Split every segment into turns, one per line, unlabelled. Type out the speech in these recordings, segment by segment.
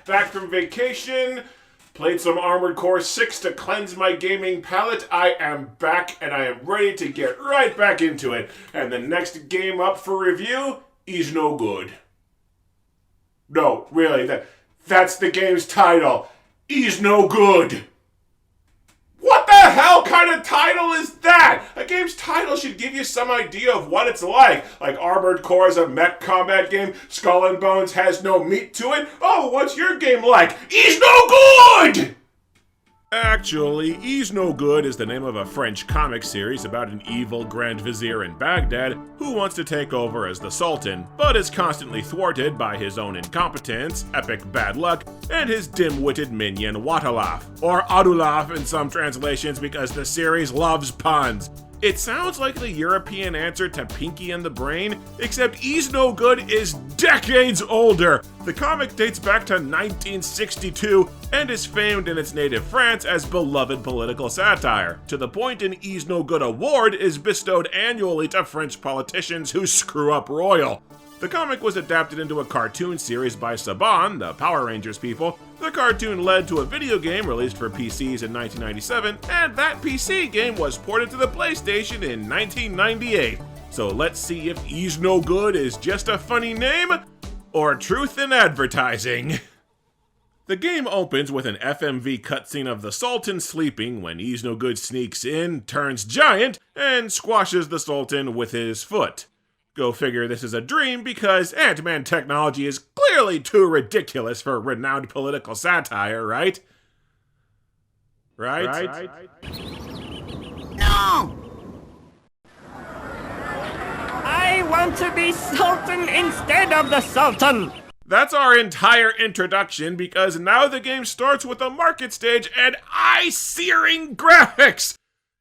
back from vacation. Played some Armored Core 6 to cleanse my gaming palate. I am back and I am ready to get right back into it. And the next game up for review, Iznogoud. No, really, that's the game's title. Iznogoud. What the hell kind of title is that? A game's title should give you some idea of what it's like. Like Armored Core is a mech combat game, Skull and Bones has no meat to it. Oh, what's your game like? Iznogoud! Actually, Iznogoud is the name of a French comic series about an evil Grand Vizier in Baghdad who wants to take over as the Sultan, but is constantly thwarted by his own incompetence, epic bad luck, and his dim-witted minion Watalaf, or Adulaf in some translations because the series loves puns. It sounds like the European answer to Pinky and the Brain, except Iznogoud is decades older. The comic dates back to 1962 and is famed in its native France as beloved political satire, to the point an Iznogoud Award is bestowed annually to French politicians who screw up royal. The comic was adapted into a cartoon series by Saban, the Power Rangers people. The cartoon led to a video game released for PCs in 1997, and that PC game was ported to the PlayStation in 1998. So let's see if Iznogoud is just a funny name, or truth in advertising. The game opens with an FMV cutscene of the Sultan sleeping when Iznogoud sneaks in, turns giant, and squashes the Sultan with his foot. Go figure this is a dream because Ant-Man technology is clearly too ridiculous for renowned political satire, right? Right?
No! I want to be Sultan instead of the Sultan!
That's our entire introduction because now the game starts with a market stage and eye-searing graphics!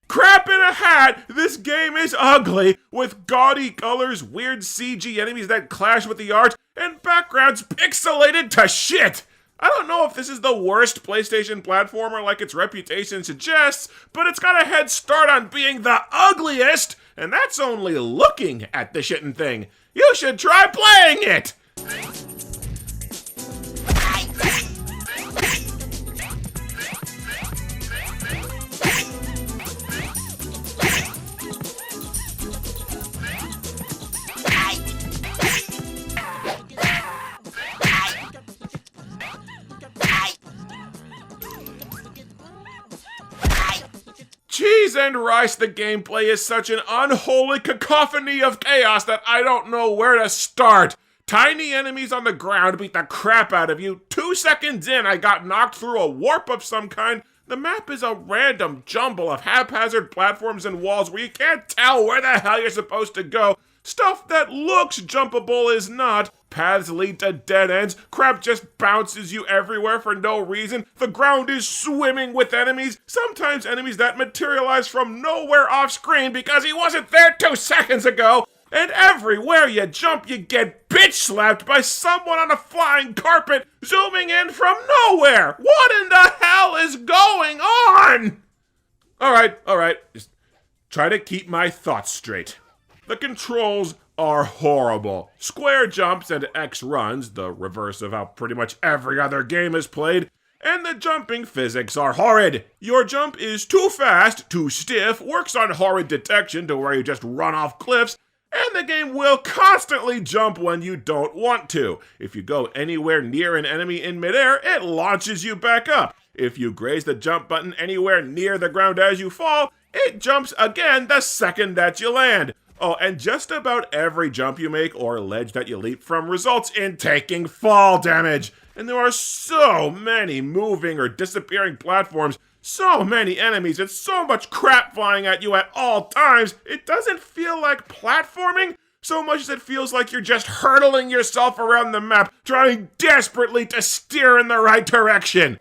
Crap in a hat, this game is ugly, with gaudy colors, weird CG enemies that clash with the art, and backgrounds pixelated to shit! I don't know if this is the worst PlayStation platformer like its reputation suggests, but it's got a head start on being the ugliest, and that's only looking at the shittin' thing. You should try playing it! Cheese and rice, the gameplay is such an unholy cacophony of chaos that I don't know where to start. Tiny enemies on the ground beat the crap out of you. 2 seconds in, I got knocked through a warp of some kind. The map is a random jumble of haphazard platforms and walls where you can't tell where the hell you're supposed to go. Stuff that looks jumpable is not. Paths lead to dead ends. Crap just bounces you everywhere for no reason. The ground is swimming with enemies. Sometimes enemies that materialize from nowhere off screen because he wasn't there 2 seconds ago. And everywhere you jump, you get bitch slapped by someone on a flying carpet zooming in from nowhere. What in the hell is going on? All right. Just try to keep my thoughts straight. The controls are horrible. Square jumps and X runs, the reverse of how pretty much every other game is played, and the jumping physics are horrid. Your jump is too fast, too stiff, works on horrid detection to where you just run off cliffs, and the game will constantly jump when you don't want to. If you go anywhere near an enemy in midair, it launches you back up. If you graze the jump button anywhere near the ground as you fall, it jumps again the second that you land. Oh, and just about every jump you make or ledge that you leap from results in taking fall damage. And there are so many moving or disappearing platforms, so many enemies, and so much crap flying at you at all times, it doesn't feel like platforming so much as it feels like you're just hurtling yourself around the map, trying desperately to steer in the right direction.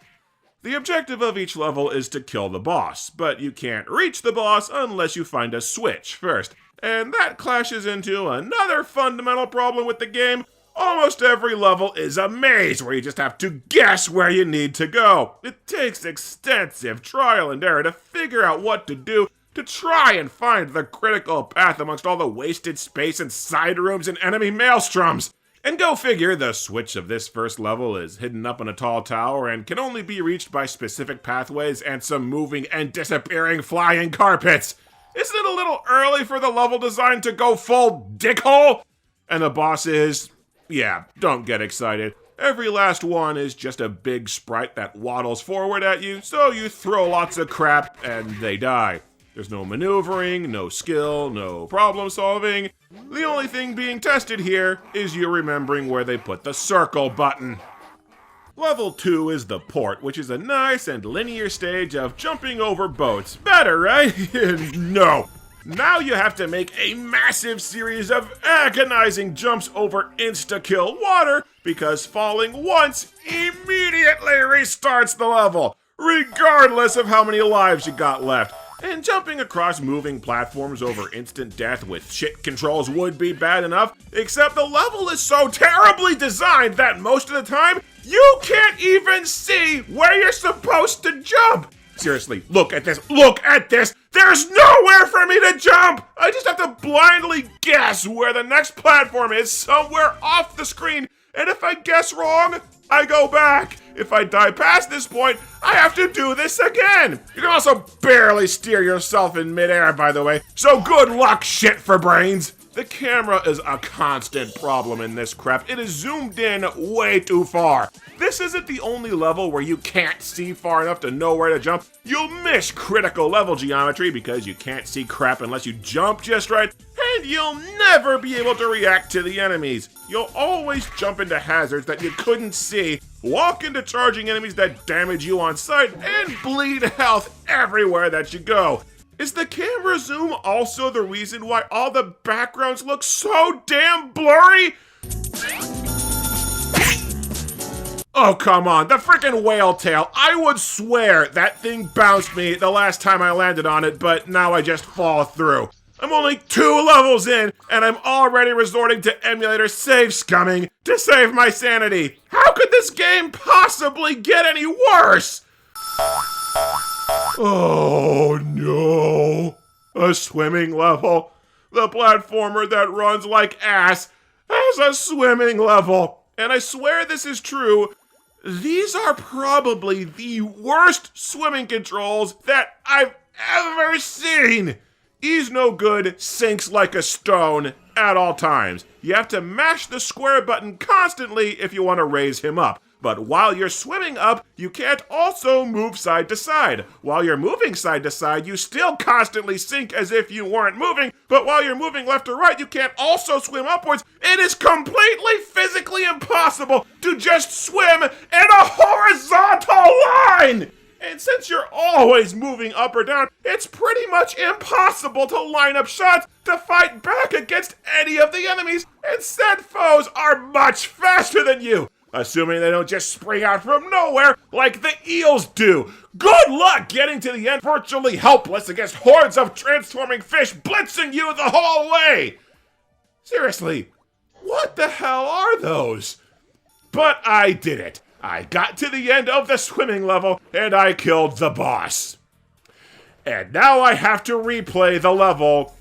The objective of each level is to kill the boss, but you can't reach the boss unless you find a switch first. And that clashes into another fundamental problem with the game. Almost every level is a maze where you just have to guess where you need to go. It takes extensive trial and error to figure out what to do to try and find the critical path amongst all the wasted space and side rooms and enemy maelstroms. And go figure, the switch of this first level is hidden up in a tall tower and can only be reached by specific pathways and some moving and disappearing flying carpets. Isn't it a little early for the level design to go full dickhole? And the boss is, yeah, don't get excited. Every last one is just a big sprite that waddles forward at you, so you throw lots of crap and they die. There's no maneuvering, no skill, no problem solving. The only thing being tested here is you remembering where they put the circle button. Level 2 is the port, which is a nice and linear stage of jumping over boats. Better, right? No. Now you have to make a massive series of agonizing jumps over insta-kill water because falling once immediately restarts the level, regardless of how many lives you got left. And jumping across moving platforms over instant death with shit controls would be bad enough, except the level is so terribly designed that most of the time, you can't even see where you're supposed to jump. Seriously, look at this, there's nowhere for me to jump! I just have to blindly guess where the next platform is somewhere off the screen, and if I guess wrong, I go back. If I die past this point, I have to do this again. You can also barely steer yourself in midair, by the way, so good luck, shit for brains. The camera is a constant problem in this crap. It is zoomed in way too far. This isn't the only level where you can't see far enough to know where to jump. You'll miss critical level geometry because you can't see crap unless you jump just right, and you'll never be able to react to the enemies. You'll always jump into hazards that you couldn't see, walk into charging enemies that damage you on sight, and bleed health everywhere that you go. Is the camera zoom also the reason why all the backgrounds look so damn blurry? Oh, come on, the frickin' whale tail. I would swear that thing bounced me the last time I landed on it, but now I just fall through. I'm only 2 levels in, and I'm already resorting to emulator save scumming to save my sanity. How could this game possibly get any worse? Oh no, a swimming level. The platformer that runs like ass has a swimming level. And I swear this is true. These are probably the worst swimming controls that I've ever seen. Iznogoud sinks like a stone at all times. You have to mash the square button constantly if you want to raise him up. But while you're swimming up, you can't also move side to side. While you're moving side to side, you still constantly sink as if you weren't moving. But while you're moving left or right, you can't also swim upwards. It is completely physically impossible to just swim in a horizontal line! And since you're always moving up or down, it's pretty much impossible to line up shots to fight back against any of the enemies, and said foes are much faster than you, assuming they don't just spring out from nowhere like the eels do. Good luck getting to the end virtually helpless against hordes of transforming fish blitzing you the whole way. Seriously, what the hell are those? But I did it. I got to the end of the swimming level, and I killed the boss. And now I have to replay the level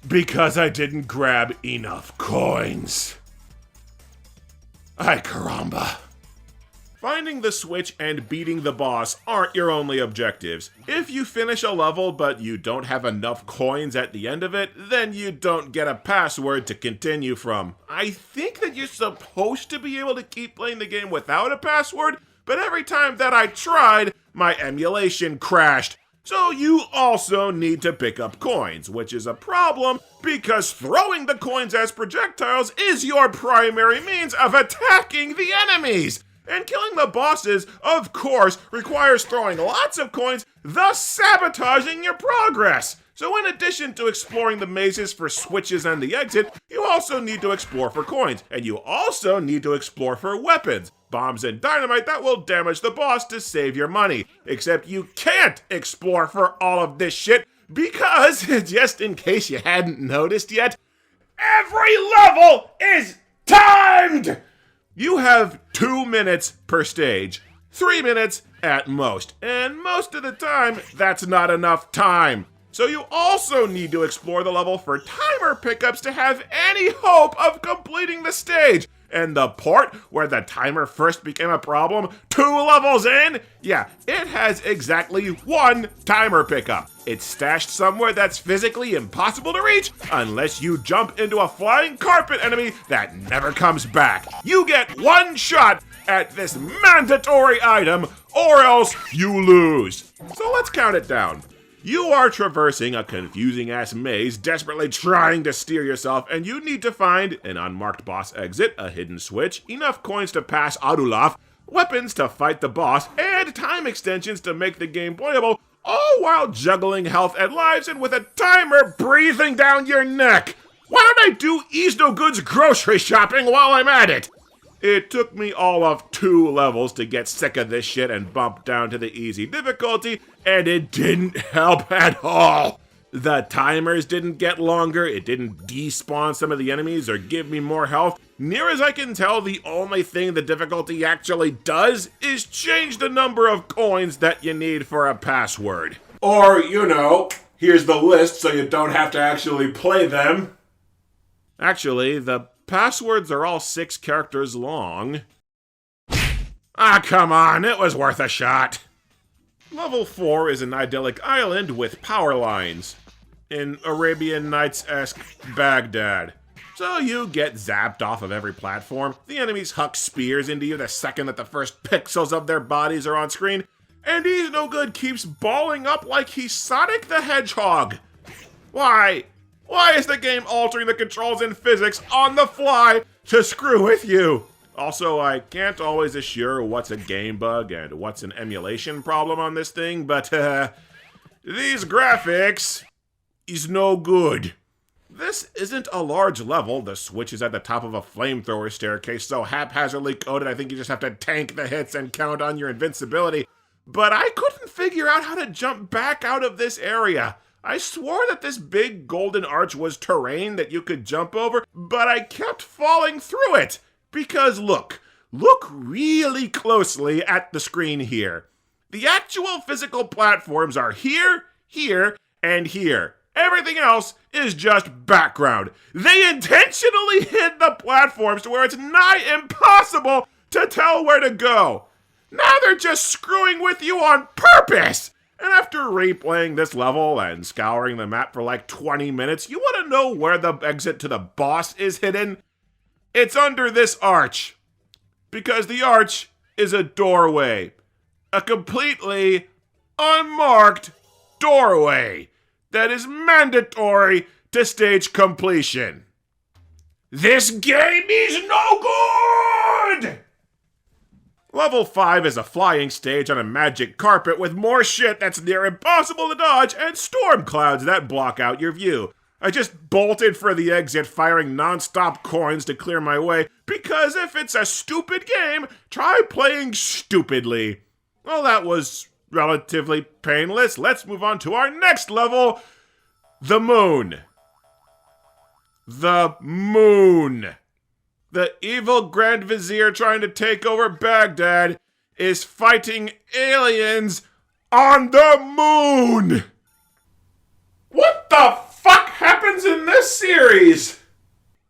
because I didn't grab enough coins. Ay caramba. Finding the switch and beating the boss aren't your only objectives. If you finish a level but you don't have enough coins at the end of it, then you don't get a password to continue from. I think that you're supposed to be able to keep playing the game without a password, but every time that I tried, my emulation crashed. So you also need to pick up coins, which is a problem because throwing the coins as projectiles is your primary means of attacking the enemies. And killing the bosses, of course, requires throwing lots of coins, thus sabotaging your progress. So in addition to exploring the mazes for switches and the exit, you also need to explore for coins, and you also need to explore for weapons, bombs and dynamite that will damage the boss to save your money. Except you can't explore for all of this shit because, just in case you hadn't noticed yet, every level is timed! You have 2 minutes per stage, 3 minutes at most, and most of the time, that's not enough time. So you also need to explore the level for timer pickups to have any hope of completing the stage. And the port, where the timer first became a problem, 2 levels in, yeah, it has exactly 1 timer pickup. It's stashed somewhere that's physically impossible to reach unless you jump into a flying carpet enemy that never comes back. You get 1 shot at this mandatory item, or else you lose. So let's count it down. You are traversing a confusing-ass maze, desperately trying to steer yourself, and you need to find an unmarked boss exit, a hidden switch, enough coins to pass Adulaf, weapons to fight the boss, and time extensions to make the game playable, all while juggling health and lives and with a timer breathing down your neck. Why don't I do Iznogoud's grocery shopping while I'm at it? It took me all of 2 levels to get sick of this shit and bump down to the easy difficulty, and it didn't help at all. The timers didn't get longer, it didn't despawn some of the enemies or give me more health. Near as I can tell, the only thing the difficulty actually does is change the number of coins that you need for a password. Or, here's the list so you don't have to actually play them. Actually, the passwords are all 6 characters long. Ah, come on, it was worth a shot. Level 4 is an idyllic island with power lines in Arabian Nights-esque Baghdad. So you get zapped off of every platform, the enemies huck spears into you the second that the first pixels of their bodies are on screen, and Iznogoud keeps balling up like he's Sonic the Hedgehog. Why? Why is the game altering the controls and physics on the fly to screw with you? Also, I can't always assure what's a game bug and what's an emulation problem on this thing, but these graphics is no good. This isn't a large level. The switch is at the top of a flamethrower staircase so haphazardly coded I think you just have to tank the hits and count on your invincibility. But I couldn't figure out how to jump back out of this area. I swore that this big golden arch was terrain that you could jump over, but I kept falling through it. Because look really closely at the screen here. The actual physical platforms are here, here, and here. Everything else is just background. They intentionally hid the platforms to where it's nigh impossible to tell where to go. Now they're just screwing with you on purpose. And after replaying this level and scouring the map for like 20 minutes, you want to know where the exit to the boss is hidden? It's under this arch. Because the arch is a doorway. A completely unmarked doorway that is mandatory to stage completion. This game is no good! Level 5 is a flying stage on a magic carpet with more shit that's near impossible to dodge and storm clouds that block out your view. I just bolted for the exit, firing non-stop coins to clear my way, because if it's a stupid game, try playing stupidly. Well, that was relatively painless. Let's move on to our next level, the moon. The moon. The evil Grand Vizier trying to take over Baghdad is fighting aliens on the moon! What the fuck happens in this series?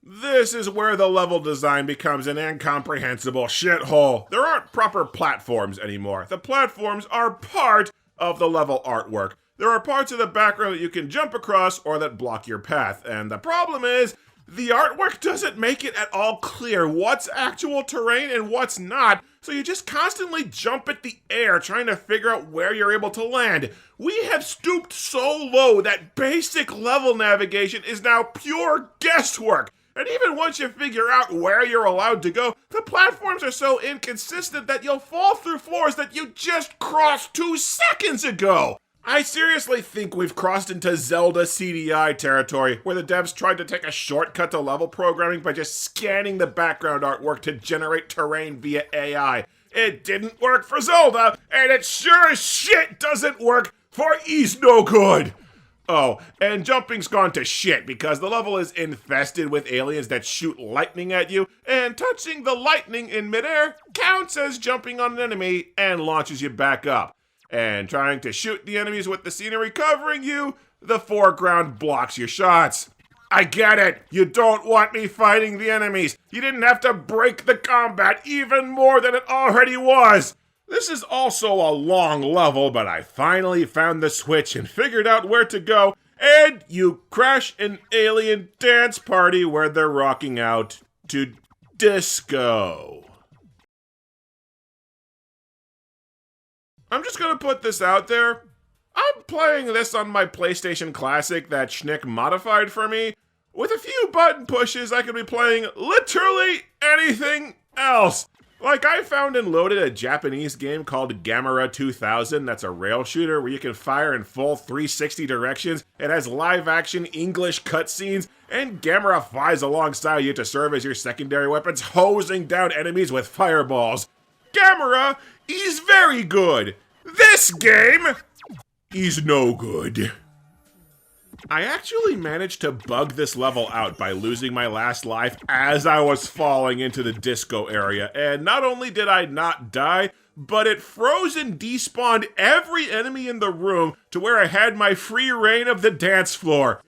This is where the level design becomes an incomprehensible shithole. There aren't proper platforms anymore. The platforms are part of the level artwork. There are parts of the background that you can jump across or that block your path, and the problem is, the artwork doesn't make it at all clear what's actual terrain and what's not, so you just constantly jump at the air trying to figure out where you're able to land. We have stooped so low that basic level navigation is now pure guesswork. And even once you figure out where you're allowed to go, the platforms are so inconsistent that you'll fall through floors that you just crossed 2 seconds ago. I seriously think we've crossed into Zelda CDI territory, where the devs tried to take a shortcut to level programming by just scanning the background artwork to generate terrain via AI. It didn't work for Zelda, and it sure as shit doesn't work for Iznogoud! Oh, and jumping's gone to shit because the level is infested with aliens that shoot lightning at you, and touching the lightning in midair counts as jumping on an enemy and launches you back up. And trying to shoot the enemies with the scenery covering you, the foreground blocks your shots. I get it. You don't want me fighting the enemies. You didn't have to break the combat even more than it already was. This is also a long level, but I finally found the switch and figured out where to go, and you crash an alien dance party where they're rocking out to disco. I'm just gonna put this out there. I'm playing this on my PlayStation Classic that Schnick modified for me. With a few button pushes, I could be playing literally anything else. Like, I found and loaded a Japanese game called Gamera 2000 that's a rail shooter where you can fire in full 360 directions. It has live-action English cutscenes, and Gamera flies alongside you to serve as your secondary weapons, hosing down enemies with fireballs. Gamera is very good. This game is no good. I actually managed to bug this level out by losing my last life as I was falling into the disco area, and not only did I not die, but it froze and despawned every enemy in the room to where I had my free reign of the dance floor.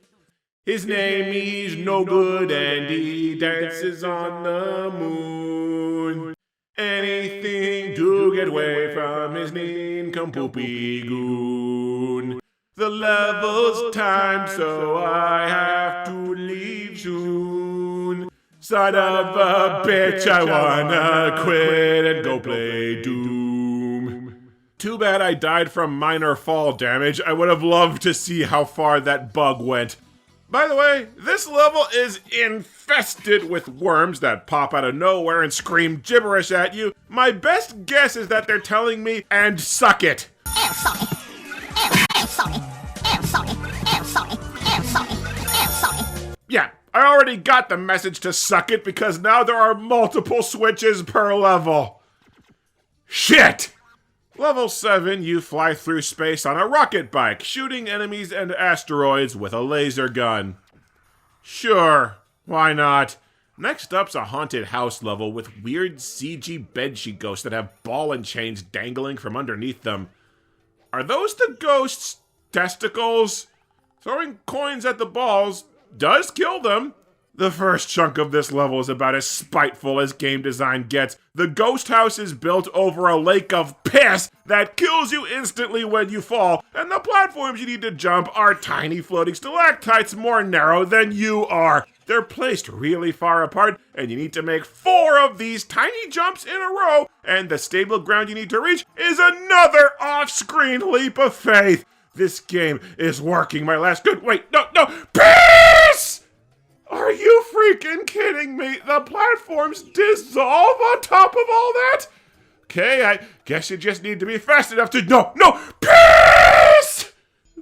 His name is Iznogoud and he dances on the moon. Anything to get away from his nincompoopy goon. The level's timed, so I have to leave soon. Son of a bitch, I wanna quit and go play Doom. Too bad I died from minor fall damage. I would have loved to see how far that bug went. By the way, this level is infested with worms that pop out of nowhere and scream gibberish at you. My best guess is that they're telling me, and suck it. Yeah, I already got the message to suck it because now there are multiple switches per level. Shit! Level 7, you fly through space on a rocket bike, shooting enemies and asteroids with a laser gun. Sure, why not? Next up's a haunted house level with weird CG bedsheet ghosts that have ball and chains dangling from underneath them. Are those the ghosts' testicles? Throwing coins at the balls does kill them. The first chunk of this level is about as spiteful as game design gets. The ghost house is built over a lake of piss that kills you instantly when you fall, and the platforms you need to jump are tiny floating stalactites more narrow than you are. They're placed really far apart, and you need to make 4 of these tiny jumps in a row, and the stable ground you need to reach is another off-screen leap of faith. This game is working my last good- wait, no, peace! Are you freaking kidding me? The platforms dissolve on top of all that? Okay, I guess you just need to be fast enough to- no, peace!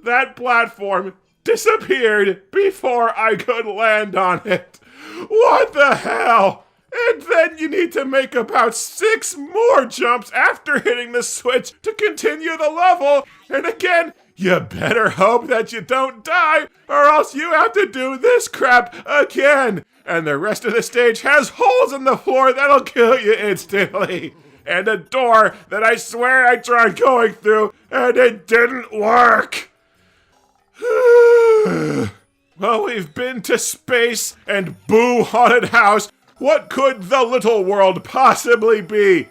That platform disappeared before I could land on it. What the hell? And then you need to make about 6 more jumps after hitting the switch to continue the level. And again, you better hope that you don't die, or else you have to do this crap again. And the rest of the stage has holes in the floor that'll kill you instantly. And a door that I swear I tried going through, and it didn't work. Well, we've been to space and Boo Haunted House. What could the little world possibly be?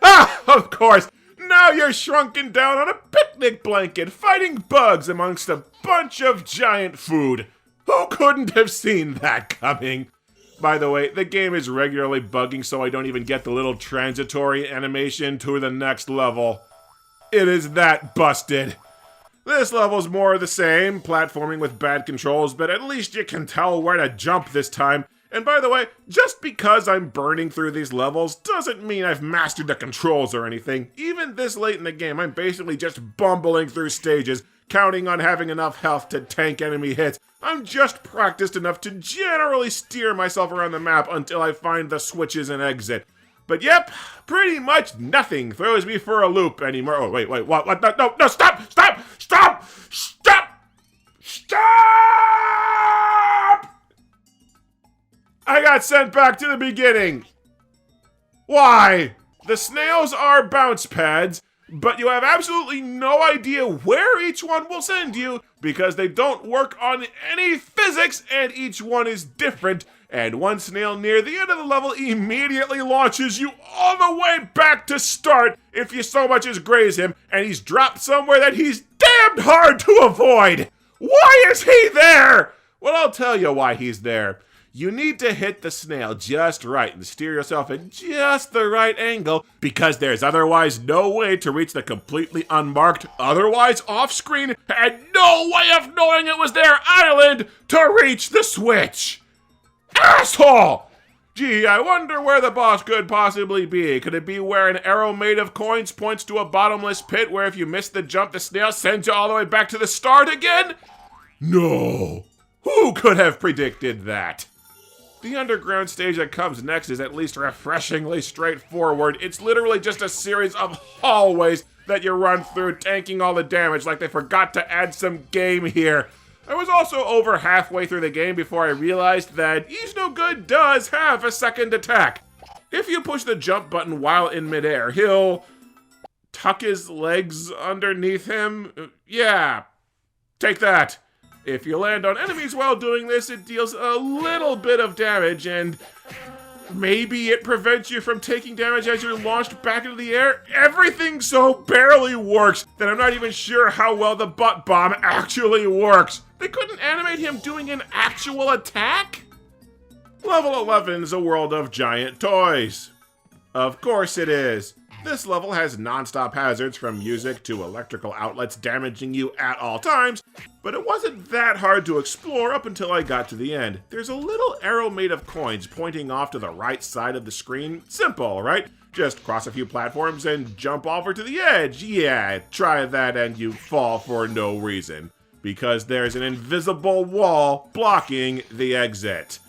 Ah, of course. Now you're shrunken down on a picnic blanket, fighting bugs amongst a bunch of giant food. Who couldn't have seen that coming? By the way, the game is regularly bugging, so I don't even get the little transitory animation to the next level. It is that busted. This level's more of the same, platforming with bad controls, but at least you can tell where to jump this time. And by the way, just because I'm burning through these levels doesn't mean I've mastered the controls or anything. Even this late in the game, I'm basically just bumbling through stages, counting on having enough health to tank enemy hits. I'm just practiced enough to generally steer myself around the map until I find the switches and exit. But yep, pretty much nothing throws me for a loop anymore. Oh, wait, what, no, stop! I got sent back to the beginning. Why? The snails are bounce pads, but you have absolutely no idea where each one will send you because they don't work on any physics and each one is different. And one snail near the end of the level immediately launches you all the way back to start if you so much as graze him, and he's dropped somewhere that he's damned hard to avoid. Why is he there? Well, I'll tell you why he's there. You need to hit the snail just right and steer yourself in just the right angle because there's otherwise no way to reach the completely unmarked, otherwise off-screen, and no way of knowing it was their island to reach the switch. Asshole! Gee, I wonder where the boss could possibly be. Could it be where an arrow made of coins points to a bottomless pit where if you miss the jump, the snail sends you all the way back to the start again? No. Who could have predicted that? The underground stage that comes next is at least refreshingly straightforward. It's literally just a series of hallways that you run through, tanking all the damage like they forgot to add some game here. I was also over halfway through the game before I realized that Iznogoud does have a second attack. If you push the jump button while in midair, he'll tuck his legs underneath him. Yeah, take that. If you land on enemies while doing this, it deals a little bit of damage, and maybe it prevents you from taking damage as you're launched back into the air. Everything so barely works that I'm not even sure how well the butt bomb actually works. They couldn't animate him doing an actual attack? Level 11 is a world of giant toys. Of course it is. This level has non-stop hazards from music to electrical outlets damaging you at all times, but it wasn't that hard to explore up until I got to the end. There's a little arrow made of coins pointing off to the right side of the screen. Simple, right? Just cross a few platforms and jump over to the edge. Yeah, try that and you fall for no reason, because there's an invisible wall blocking the exit.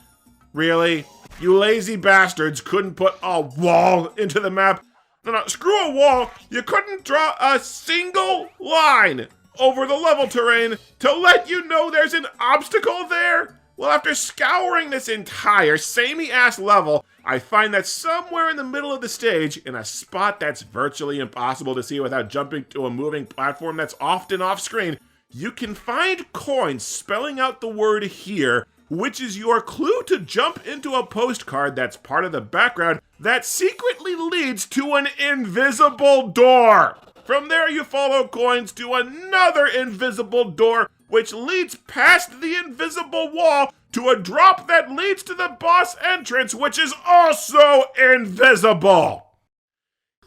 Really? You lazy bastards couldn't put a wall into the map? No, screw a wall. You couldn't draw a single line over the level terrain to let you know there's an obstacle there? Well, after scouring this entire samey-ass level, I find that somewhere in the middle of the stage, in a spot that's virtually impossible to see without jumping to a moving platform that's often off-screen, you can find coins spelling out the word "here," which is your clue to jump into a postcard that's part of the background that secretly leads to an invisible door. From there, you follow coins to another invisible door, which leads past the invisible wall to a drop that leads to the boss entrance, which is also invisible.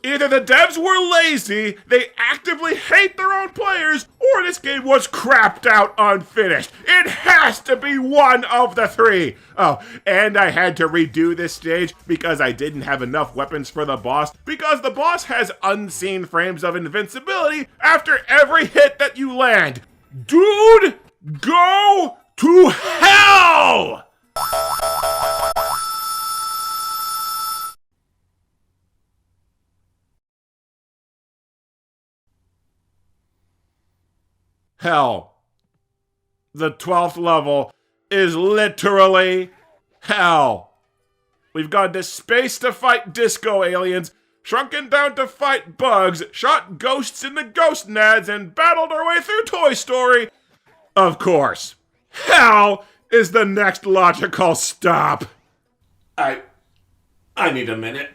Either the devs were lazy, they actively hate their own players, or this game was crapped out unfinished. It has to be one of the three. Oh, and I had to redo this stage because I didn't have enough weapons for the boss, because the boss has unseen frames of invincibility after every hit that you land. Dude, go to hell! Hell. The 12th level is literally hell. We've gone to space to fight disco aliens, shrunken down to fight bugs, shot ghosts in the ghost nads, and battled our way through Toy Story. Of course, hell is the next logical stop. I need a minute.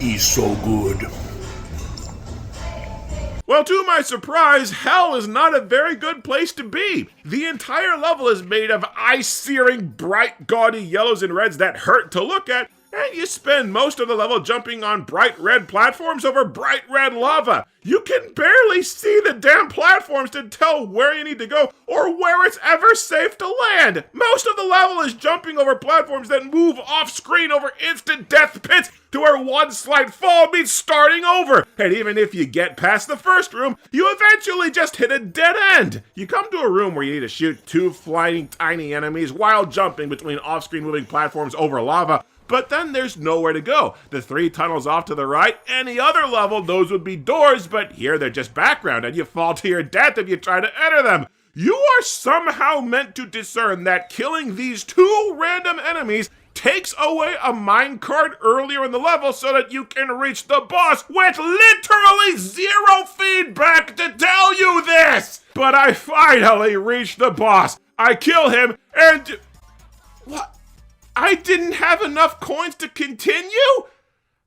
He's so good. Well, to my surprise, hell is not a very good place to be. The entire level is made of ice-searing, bright, gaudy yellows and reds that hurt to look at, and you spend most of the level jumping on bright red platforms over bright red lava. You can barely see the damn platforms to tell where you need to go or where it's ever safe to land. Most of the level is jumping over platforms that move off screen over instant death pits to where one slight fall means starting over. And even if you get past the first room, you eventually just hit a dead end. You come to a room where you need to shoot two flying tiny enemies while jumping between off-screen moving platforms over lava. But then there's nowhere to go. The 3 tunnels off to the right, any other level, those would be doors, but here they're just background, and you fall to your death if you try to enter them. You are somehow meant to discern that killing these 2 random enemies takes away a minecart earlier in the level so that you can reach the boss with literally 0 feedback to tell you this! But I finally reached the boss. I kill him and... What? I didn't have enough coins to continue?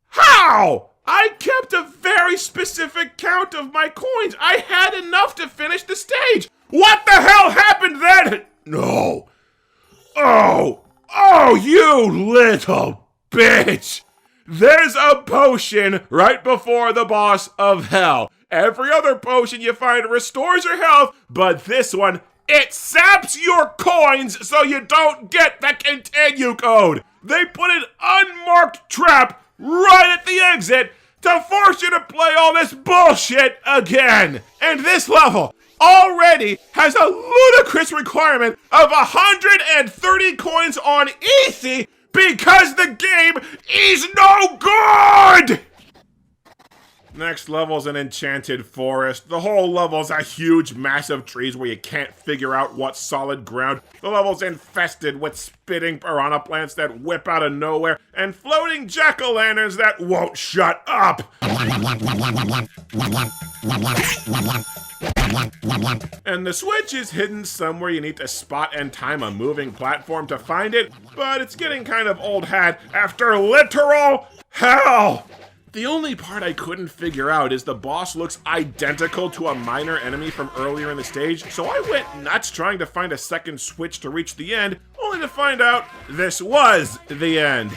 How? I kept a very specific count of my coins. I had enough to finish the stage. What the hell happened then? No. Oh, you little bitch. There's a potion right before the boss of hell. Every other potion you find restores your health, but this one, it saps your coins so you don't get the continue code. They put an unmarked trap right at the exit to force you to play all this bullshit again. And this level already has a ludicrous requirement of 130 coins on easy because the game is no good! Next level's an enchanted forest. The whole level's a huge, massive trees where you can't figure out what's solid ground. The level's infested with spitting piranha plants that whip out of nowhere and floating jack-o'-lanterns that won't shut up. And the switch is hidden somewhere. You need to spot and time a moving platform to find it, but it's getting kind of old hat after literal hell. The only part I couldn't figure out is the boss looks identical to a minor enemy from earlier in the stage, so I went nuts trying to find a second switch to reach the end, only to find out this was the end.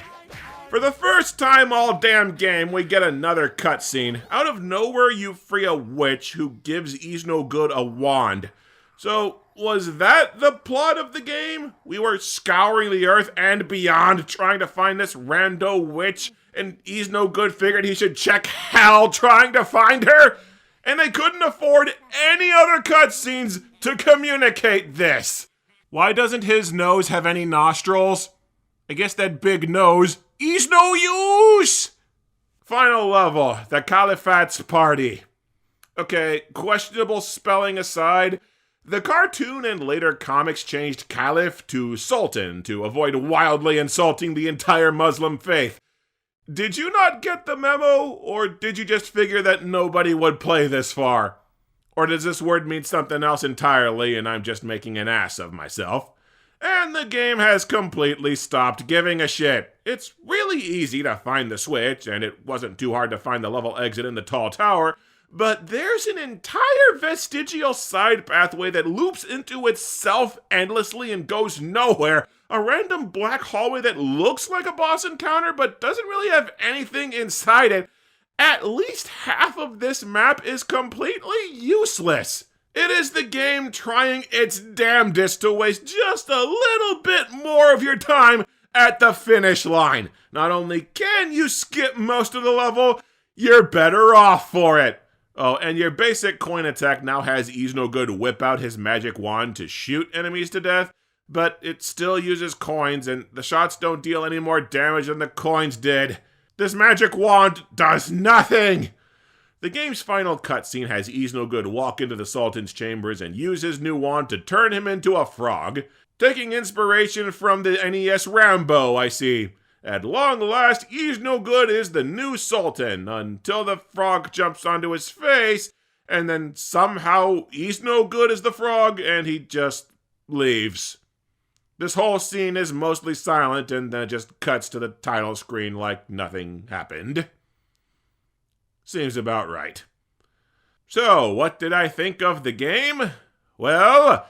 For the first time all damn game, we get another cutscene. Out of nowhere, you free a witch who gives Iznogoud a wand. So, was that the plot of the game? We were scouring the earth and beyond trying to find this rando witch, and Iznogoud figured he should check hell trying to find her? And they couldn't afford any other cutscenes to communicate this. Why doesn't his nose have any nostrils? I guess that big nose is no use! Final level, the Caliphate's Party. Okay, questionable spelling aside, the cartoon and later comics changed Caliph to Sultan to avoid wildly insulting the entire Muslim faith. Did you not get the memo, or did you just figure that nobody would play this far? Or does this word mean something else entirely and I'm just making an ass of myself? And the game has completely stopped giving a shit. It's really easy to find the switch, and it wasn't too hard to find the level exit in the tall tower, but there's an entire vestigial side pathway that loops into itself endlessly and goes nowhere. A random black hallway that looks like a boss encounter but doesn't really have anything inside it. At least half of this map is completely useless. It is the game trying its damnedest to waste just a little bit more of your time at the finish line. Not only can you skip most of the level, you're better off for it. Oh, and your basic coin attack now has Iznogoud whip out his magic wand to shoot enemies to death, but it still uses coins, and the shots don't deal any more damage than the coins did. This magic wand does nothing! The game's final cutscene has Iznogoud walk into the Sultan's chambers and use his new wand to turn him into a frog, taking inspiration from the NES Rambo, I see. At long last, Iznogoud is the new Sultan, until the frog jumps onto his face, and then somehow Iznogoud is the frog, and he just leaves. This whole scene is mostly silent, and then it just cuts to the title screen like nothing happened. Seems about right. So, what did I think of the game? Well,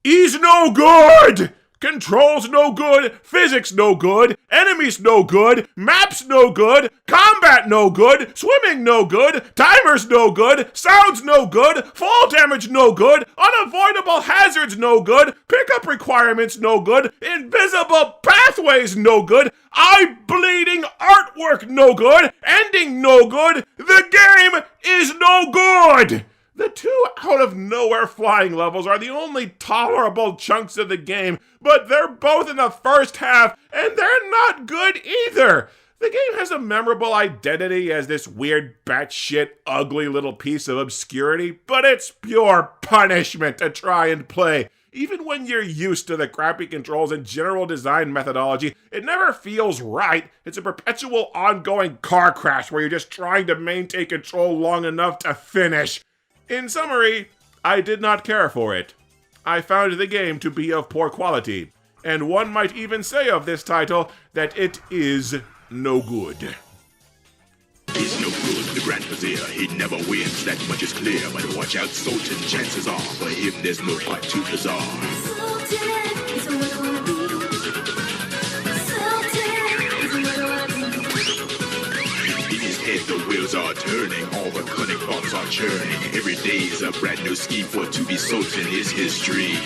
he's no good! Controls no good, physics no good, enemies no good, maps no good, combat no good, swimming no good, timers no good, sounds no good, fall damage no good, unavoidable hazards no good, pickup requirements no good, invisible pathways no good, eye-bleeding artwork no good, ending no good, the game is no good! The two out-of-nowhere flying levels are the only tolerable chunks of the game, but they're both in the first half, and they're not good either. The game has a memorable identity as this weird, batshit, ugly little piece of obscurity, but it's pure punishment to try and play. Even when you're used to the crappy controls and general design methodology, it never feels right. It's a perpetual ongoing car crash where you're just trying to maintain control long enough to finish. In summary, I did not care for it. I found the game to be of poor quality, and one might even say of this title that it is no good.
Iznogoud, the Grand Vizier, he never wins, that much is clear. But watch out, Sultan, chances are, for him there's no part too bizarre.
Sultan is what I wanna be. Sultan is what I wanna be.
In his head the wheels are turning, all the cunning thoughts are churning. Every day's a brand new scheme, for to be Sultan is his dream.